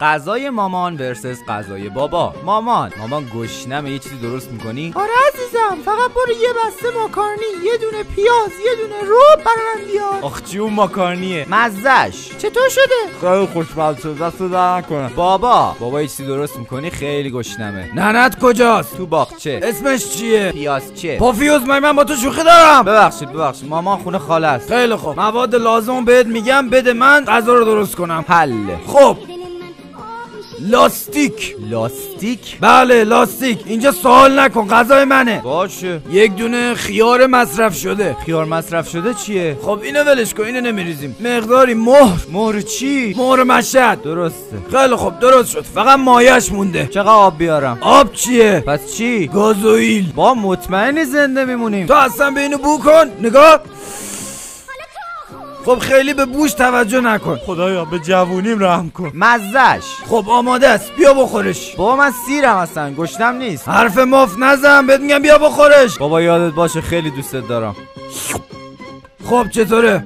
غذای مامان ورسس غذای بابا. مامان گشنمه، یه چیزی درست میکنی؟ آره عزیزم، فقط برو یه بسته ماکارونی، یه دونه پیاز، یه دونه رب برام بیار. آخ چی اون ماکارونیه؟ مزهش چطور شده؟ خیلی خوشمزه شده، دستو در نکنه. بابا یه چیزی درست میکنی؟ خیلی گشنمه. ننت کجاست؟ تو باغچه. اسمش چیه؟ پیازچه. پوفیوز، من با تو شوخی دارم. ببخشید مامان خونه خاله است. خیلی خوب، مواد لازم بهت میگم، بده من غذا رو درست کنم. حله. خب لاستیک. بله لاستیک. اینجا سوال نکن، غذای منه. باشه. یک دونه خیار مصرف شده. خیار مصرف شده چیه؟ خب اینو ولش کن، اینو نمیریزیم. مقداری مهر چی؟ مهر مشهد. درسته. خیلی خوب درست شد، فقط مایش مونده. چقدر آب بیارم؟ آب چیه؟ پس چی؟ گازوئیل. با مطمئنی زنده میمونیم؟ تو اصلا به اینو بو کن، نگاه. خب خیلی به بوش توجه نکن. خدایا به جوونیم رحم کن. مزهش. خب آماده است، بیا بخورش. بابا من سیرم اصلا، گشنم نیست. حرف مفت نزن، بهت میگم بیا بخورش. بابا یادت باشه خیلی دوستت دارم. خب چطوره؟